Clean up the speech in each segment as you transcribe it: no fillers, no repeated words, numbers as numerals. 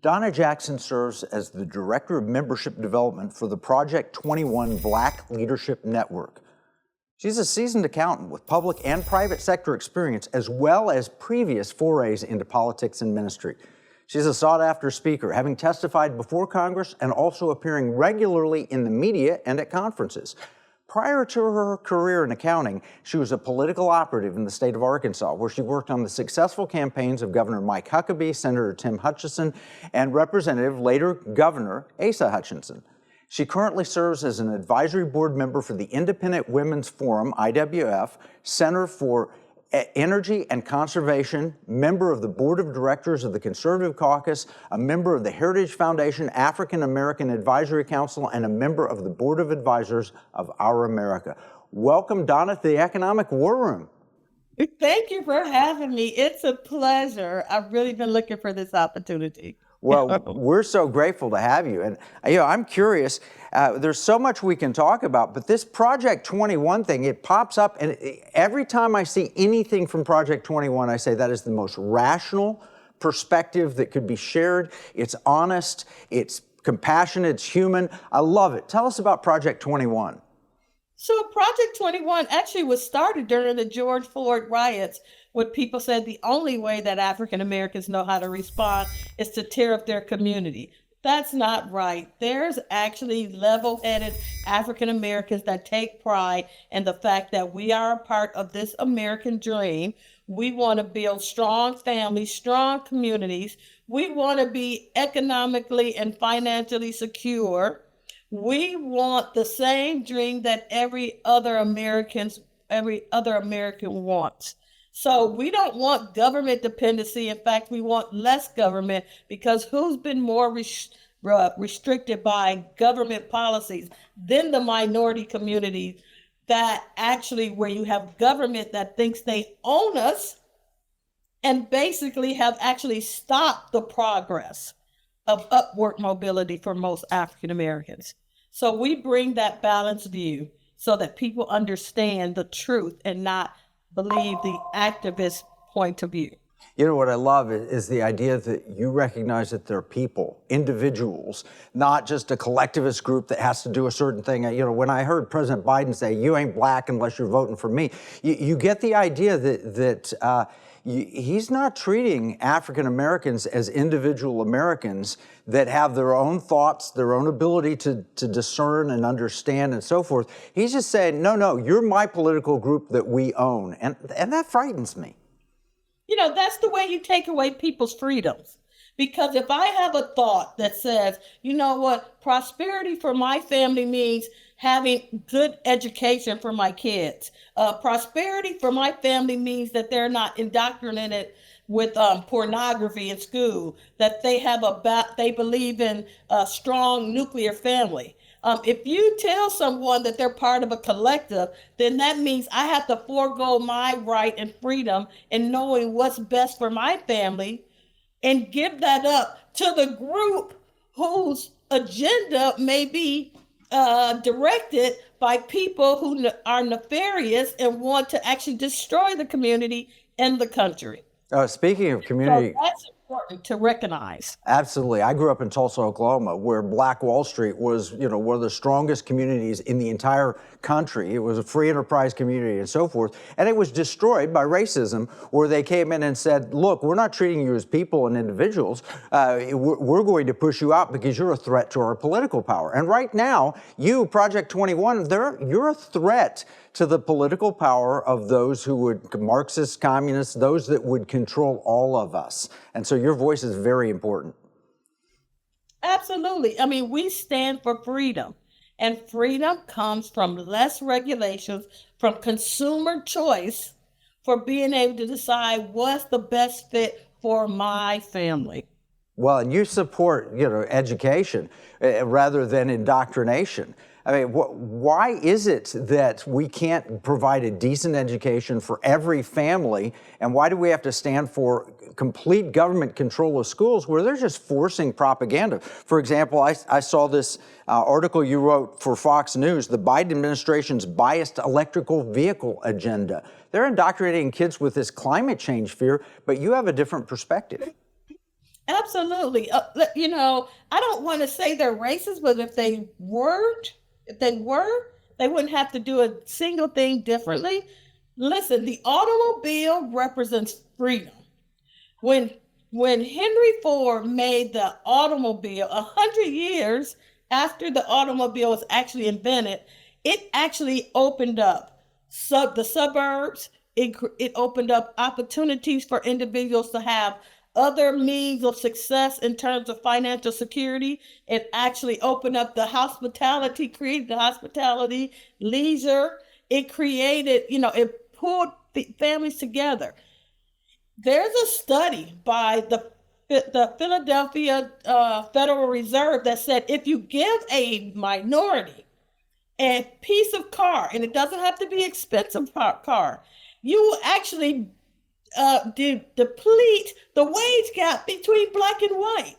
Donna Jackson serves as the Director of Membership Development for the Project 21 Black Leadership Network. She's a seasoned accountant with public and private sector experience, as well as previous forays into politics and ministry. She's a sought-after speaker, having testified before Congress and also appearing regularly in the media and at conferences. Prior to her career in accounting, she was a political operative in the state of Arkansas, where she worked on the successful campaigns of Governor Mike Huckabee, Senator Tim Hutchinson, and Representative, later Governor Asa Hutchinson. She currently serves as an advisory board member for the Independent Women's Forum, IWF, Center for Energy and Conservation, member of the Board of Directors of the Conservative Caucus, a member of the Heritage Foundation African American Advisory Council, and a member of the Board of Advisors of Our America. Welcome, Donna, to the Economic War Room. Thank you for having me. It's a pleasure. I've really been looking for this opportunity. Well, we're so grateful to have you. And, I'm curious, there's so much we can talk about, but this Project 21 thing, it pops up, and every time I see anything from Project 21, I say that is the most rational perspective that could be shared. It's honest, it's compassionate, it's human. I love it. Tell us about Project 21. So Project 21 actually was started during the George Floyd riots, when people said the only way that African Americans know how to respond is to tear up their community. That's not right. There's actually level-headed African Americans that take pride in the fact that we are a part of this American dream. We want to build strong families, strong communities. We want to be economically and financially secure. We want the same dream that every other American wants. So we don't want government dependency. In fact, we want less government, because who's been more restricted by government policies than the minority community, that actually where you have government that thinks they own us and basically have actually stopped the progress of upward mobility for most African Americans. So we bring that balanced view so that people understand the truth and not believe the activist point of view. You know, what I love is the idea that you recognize that they're people, individuals, not just a collectivist group that has to do a certain thing. You know, when I heard President Biden say, "You ain't black unless you're voting for me," you get the idea that he's not treating African Americans as individual Americans that have their own thoughts, their own ability to discern and understand and so forth. He's just saying, no, you're my political group that we own. And that frightens me. You know, that's the way you take away people's freedoms. Because if I have a thought that says, you know what, prosperity for my family means having good education for my kids. Prosperity for my family means that they're not indoctrinated with pornography in school, that they believe in a strong nuclear family. If you tell someone that they're part of a collective, then that means I have to forego my right and freedom in knowing what's best for my family and give that up to the group whose agenda may be directed by people who are nefarious and want to actually destroy the community and the country. Speaking of community, so that's important to recognize. Absolutely. I grew up in Tulsa, Oklahoma, where Black Wall Street was, one of the strongest communities in the entire country. It was a free enterprise community and so forth. And it was destroyed by racism, where they came in and said, look, we're not treating you as people and individuals. We're going to push you out because you're a threat to our political power. And right now, you, Project 21, you're a threat to the political power of those who would, Marxists, communists, those that would control all of us. And so your voice is very important. Absolutely. I mean, we stand for freedom. And freedom comes from less regulations, from consumer choice, for being able to decide what's the best fit for my family. Well, and you support, education rather than indoctrination. I mean, why is it that we can't provide a decent education for every family? And why do we have to stand for complete government control of schools where they're just forcing propaganda? For example, I saw this article you wrote for Fox News, the Biden administration's biased electrical vehicle agenda. They're indoctrinating kids with this climate change fear, but you have a different perspective. Absolutely. I don't want to say they're racist, but if they were, they wouldn't have to do a single thing differently. Listen, the automobile represents freedom. When when Henry Ford made the automobile, 100 years after the automobile was actually invented, it actually opened up the suburbs. It opened up opportunities for individuals to have other means of success in terms of financial security. It actually opened up the hospitality, created the hospitality, leisure. It created, it pulled families together. There's a study by the Philadelphia Federal Reserve that said if you give a minority a piece of car, and it doesn't have to be expensive car, you will actually deplete the wage gap between black and white,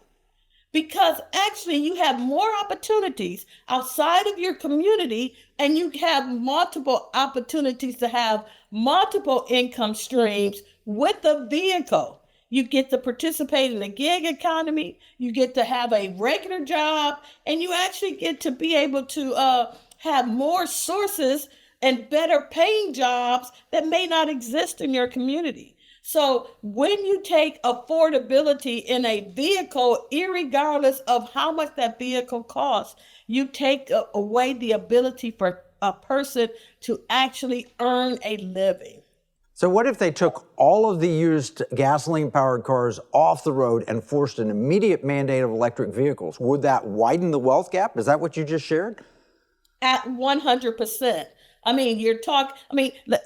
because actually you have more opportunities outside of your community, and you have multiple opportunities to have multiple income streams with a vehicle. You get to participate in the gig economy, you get to have a regular job, and you actually get to be able to have more sources and better paying jobs that may not exist in your community. So when you take affordability in a vehicle, irregardless of how much that vehicle costs, you take away the ability for a person to actually earn a living. So what if they took all of the used gasoline-powered cars off the road and forced an immediate mandate of electric vehicles? Would that widen the wealth gap? Is that what you just shared? At 100%.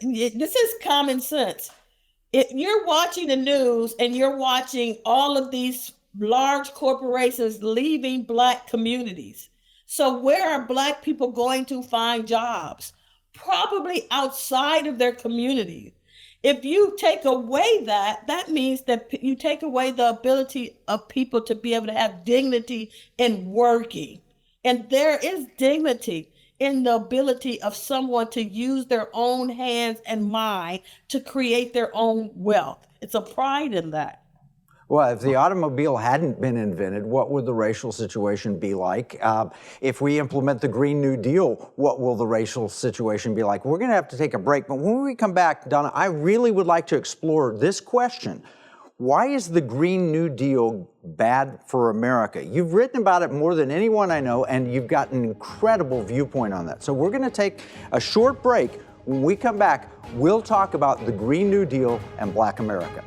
This is common sense. If you're watching the news and you're watching all of these large corporations leaving black communities, so where are black people going to find jobs? Probably outside of their community. If you take away that means that you take away the ability of people to be able to have dignity in working. And there is dignity in the ability of someone to use their own hands and mind to create their own wealth. It's a pride in that. Well, if the automobile hadn't been invented, what would the racial situation be like? If we implement the Green New Deal, what will the racial situation be like? We're going to have to take a break, but when we come back, Donna, I really would like to explore this question. Why is the Green New Deal bad for America? You've written about it more than anyone I know, and you've got an incredible viewpoint on that. So we're going to take a short break. When we come back, we'll talk about the Green New Deal and Black America.